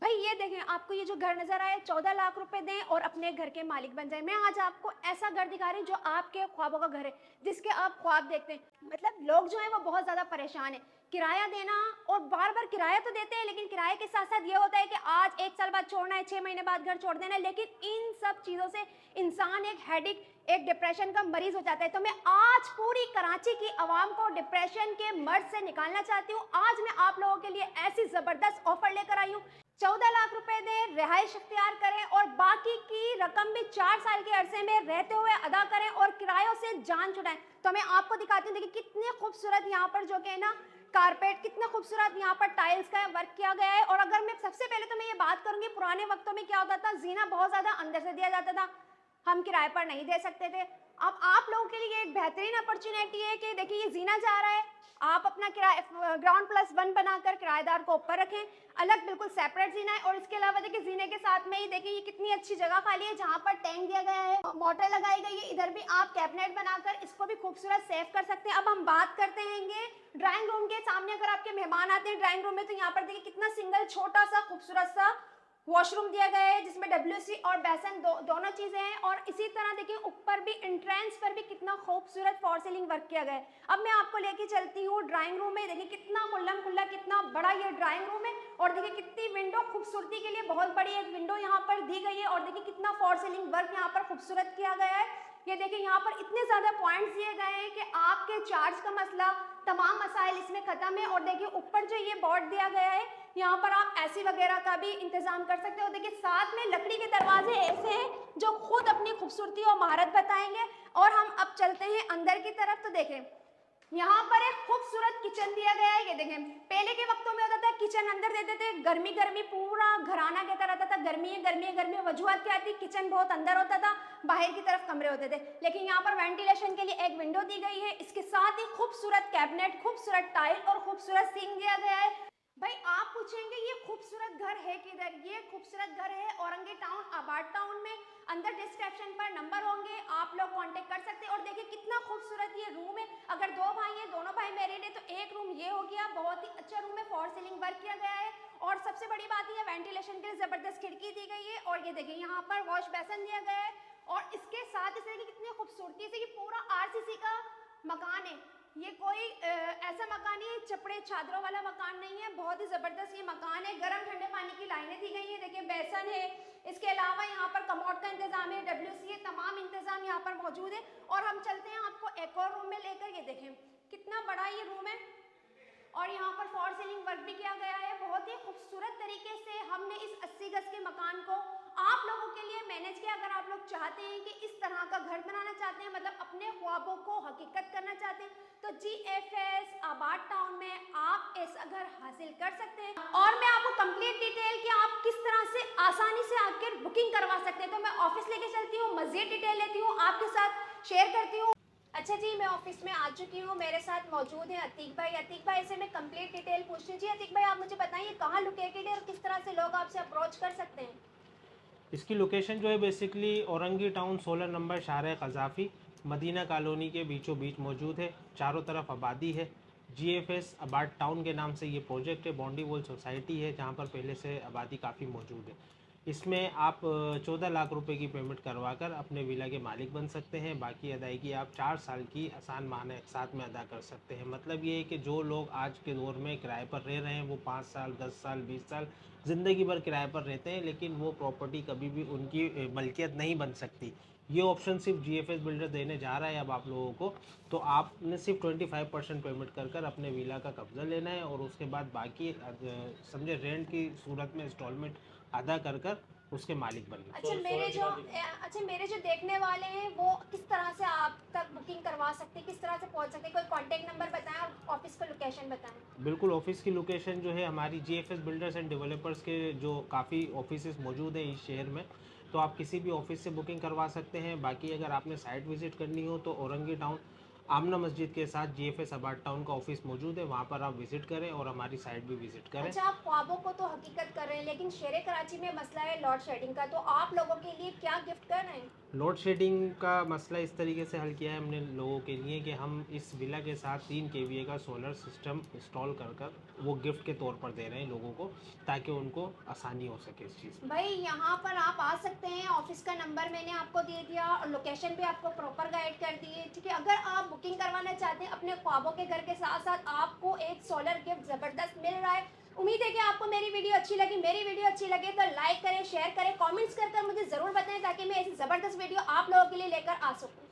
भाई ये देखें, आपको ये जो घर नजर आए 14 लाख रुपए दें और अपने घर के मालिक बन जाए। मैं आज आपको ऐसा घर दिखा रही हूँ जो आपके ख्वाबों का घर है, जिसके आप ख्वाब देखते हैं। मतलब लोग जो है वो बहुत ज्यादा परेशान है किराया देना, और बार बार किराया तो देते हैं, लेकिन किराए के साथ साथ ये होता है कि आज 1 साल बाद छोड़ना है, 6 महीने बाद घर छोड़ देना है। लेकिन इन सब चीजों से इंसान एक हेडिक, एक डिप्रेशन का मरीज हो जाता है। तो मैं आज पूरी कराची की आवाम को डिप्रेशन के मर्ज से निकालना चाहती हूँ। आज मैं आप लोगों के लिए ऐसी जबरदस्त ऑफर लेकर आई हूँ। 14 लाख रुपए दें, रिहाइश इख्तियार करें और बाकी की रकम भी 4 साल के अरसे में रहते हुए अदा करें और किरायों से जान छुड़ाएं। तो मैं आपको दिखाती हूँ, देखिए कितने खूबसूरत यहाँ पर जो कि ना कारपेट, कितना खूबसूरत यहाँ पर टाइल्स का वर्क किया गया है। और अगर मैं सबसे पहले तो मैं ये बात करूंगी, पुराने वक्तों में क्या होता था, जीना बहुत ज्यादा अंदर से दिया जाता था, हम किराए पर नहीं दे सकते थे। अब आप लोगों के लिए एक बेहतरीन अपॉर्चुनिटी है कि देखिए ये जीना जा रहा है, आप अपना किराया ग्राउंड प्लस वन बनाकर किराएदार को ऊपर रखें, अलग बिल्कुल सेपरेट जीना है। और इसके अलावा देखिए जीने के साथ में ही देखिए ये कितनी अच्छी जगह खाली है जहां पर टैंक दिया गया है, मोटर लगाई गई है। इधर भी आप कैबिनेट बनाकर इसको भी खूबसूरत सेव कर सकते हैं। अब हम बात करते हैं ड्राइंग रूम के सामने। अगर आपके मेहमान आते हैं ड्राइंग रूम में, तो यहाँ पर देखिए कितना सिंगल छोटा सा खूबसूरत सा वॉशरूम दिया गया है, जिसमें डब्ल्यूसी और बेसन दोनों चीजें हैं। और इसी तरह देखिए ऊपर भी एंट्रेंस पर भी कितना खूबसूरत फॉर सीलिंग वर्क किया गया है। अब मैं आपको लेके चलती हूँ ड्राइंग रूम में। देखिए कितना खुल्लम खुल्ला, कितना बड़ा ये ड्राइंग रूम है। और देखिए कितनी विंडो, खूबसूरती के लिए बहुत बड़ी एक विंडो यहाँ पर दी गई है। और देखिए कितना फॉर सीलिंग वर्क यहाँ पर खूबसूरत किया गया है। ये देखिए यहाँ पर इतने ज्यादा पॉइंट्स दिए गए हैं कि आपके चार्ज का मसला, तमाम मसाइल इसमें खत्म है। और देखिए ऊपर जो ये बोर्ड दिया गया है, यहाँ पर आप एसी वगैरह का भी इंतजाम कर सकते हो। देखिए साथ में लकड़ी के दरवाजे ऐसे हैं जो खुद अपनी खूबसूरती और महारत बताएंगे। और हम अब चलते हैं अंदर की तरफ। तो देखें यहाँ पर एक खूबसूरत किचन दिया गया है। ये देखें, पहले के वक्तों में होता था किचन अंदर देते थे, गर्मी गर्मी पूरा घराना कहता रहता था, गर्मी है गर्मी है गर्मी है। वजूहत क्या थी, किचन बहुत अंदर होता था, बाहर की तरफ कमरे होते थे। लेकिन यहाँ पर वेंटिलेशन के लिए एक विंडो दी गई है। इसके साथ ही खूबसूरत कैबिनेट, खूबसूरत टाइल और खूबसूरत सिंक दिया गया है। भाई आप पूछेंगे ये खूबसूरत घर है किधर? ये खूबसूरत घर है औरंगी टाउन, आबाद टाउन में। अंदर डिस्क्रिप्शन पर नंबर होंगे, आप लोग कांटेक्ट कर सकते हैं। और देखिए कितना खूबसूरत ये रूम है। अगर दो भाई हैं, दोनों भाई मैरिड है, तो एक रूम ये हो गया, बहुत ही अच्छा रूम है, फॉर सीलिंग वर्क किया गया है। और सबसे बड़ी बात यह वेंटिलेशन के लिए जबरदस्त खिड़की दी गई है। और ये देखिए यहाँ पर वॉश बेसन दिया गया है। और इसके साथ इस तरह की कितनी खूबसूरती से ये पूरा आरसीसी का मकान है। ये कोई ऐसा मकान नहीं है, चपड़े चादरों वाला मकान नहीं है, बहुत ही जबरदस्त ये मकान है। गर्म ठंडे पानी की लाइनें दी गई है, देखिए बेसन है। इसके अलावा यहाँ पर कमोड का इंतजाम है, डब्ल्यूसी है, तमाम इंतजाम यहाँ पर मौजूद है। और हम चलते हैं आपको एक और रूम में लेकर। ये देखें कितना बड़ा ये रूम है और यहाँ पर फॉर सीलिंग वर्क भी किया गया है। बहुत ही खूबसूरत तरीके से हमने इस 80 गज के मकान को आप लोगों के लिए मैनेज किया। अगर आप लोग चाहते हैं कि इस तरह का घर बनाना चाहते हैं, मतलब अपने ख्वाबों को हकीकत करना चाहते हैं, तो जीएफएस आबाद टाउन में आप ऐसा घर हासिल कर सकते हैं। और मैं आपको कंप्लीट डिटेल कि आप किस तरह से आसानी से आकर बुकिंग करवा सकते हैं, तो मैं ऑफिस लेके चलती हूँ, मजीद डिटेल लेती हूँ, आपके साथ शेयर करती हूँ। अच्छा जी, मैं ऑफिस में आ चुकी हूँ, मेरे साथ मौजूद है अतीक भाई। अतीक भाई से मैं कंप्लीट डिटेल पूछनी चाहिए। अतीक भाई आप मुझे बताइए कहाँ लोकेटेड है और किस तरह से लोग आपसे अप्रोच कर सकते हैं? इसकी लोकेशन जो है बेसिकली औरंगी टाउन 16 नंबर शाहर क़ज़ाफ़ी मदीना कॉलोनी के बीचों बीच मौजूद है। चारों तरफ आबादी है। जीएफएस आबाद टाउन के नाम से ये प्रोजेक्ट है। बॉन्डी वॉल सोसाइटी है जहाँ पर पहले से आबादी काफ़ी मौजूद है। इसमें आप 14 लाख रुपए की पेमेंट करवाकर अपने विला के मालिक बन सकते हैं। बाकी अदायगी आप 4 साल की आसान माहाना एक साथ में अदा कर सकते हैं। मतलब ये है कि जो लोग आज के दौर में किराए पर रह रहे हैं वो 5 साल, 10 साल, 20 साल ज़िंदगी भर किराए पर रहते हैं, लेकिन वो प्रॉपर्टी कभी भी उनकी मलकियत नहीं बन सकती। ये ऑप्शन सिर्फ जीएफएस बिल्डर देने जा रहा है अब आप लोगों को। तो आपने सिर्फ 25% पेमेंट कर कर अपने विला का कब्जा लेना है और उसके बाद बाकी समझे रेंट की सूरत में इंस्टॉलमेंट अदा कर कर उसके मालिक बनना। अच्छा मेरे जो देखने वाले हैं वो किस तरह से आप तक बुकिंग करवा सकते हैं, किस तरह से पहुंच सकते हैं? कोई कांटेक्ट नंबर बताएं और ऑफिस का लोकेशन बताएं। बिल्कुल, ऑफिस की लोकेशन जो है हमारी जीएफएस बिल्डर्स एंड डेवलपर्स के जो काफ़ी ऑफिसेज मौजूद हैं इस शहर में, तो आप किसी भी ऑफिस से बुकिंग करवा सकते हैं। बाकी अगर आपने साइट विजिट करनी हो तो औरंगी टाउन आमना मस्जिद के साथ जीएफएस आबाद टाउन का ऑफिस मौजूद है, वहाँ पर आप विजिट करें और हमारी साइट भी विजिट करें। अच्छा आप ख्वाबों को तो हकीकत कर रहे हैं, लेकिन शेर कराची में मसला है लोड शेडिंग का, तो आप लोगों के लिए क्या गिफ्ट कर रहे हैं? लोड शेडिंग का मसला इस तरीके से हल किया है हमने लोगों के लिए कि हम इस विला के साथ 3 kVA का सोलर सिस्टम इंस्टॉल कर वो गिफ्ट के तौर पर दे रहे हैं लोगों को, ताकि उनको आसानी हो सके इस चीज़ में। भाई यहाँ पर आप आ सकते हैं, ऑफिस का नंबर मैंने आपको दे दिया और लोकेशन भी आपको प्रॉपर गाइड कर दी है, ठीक है। अगर आप बुकिंग करवाना चाहते हैं अपने ख्वाबों के घर के साथ साथ, आपको एक सोलर गिफ्ट ज़बरदस्त मिल रहा है। उम्मीद है कि आपको मेरी वीडियो अच्छी लगी। मेरी वीडियो अच्छी लगे तो लाइक करें, शेयर करें, कमेंट्स कर मुझे ज़रूर बताएं, ताकि मैं ऐसी ज़बरदस्त वीडियो आप लोगों के लिए लेकर आ सकूँ।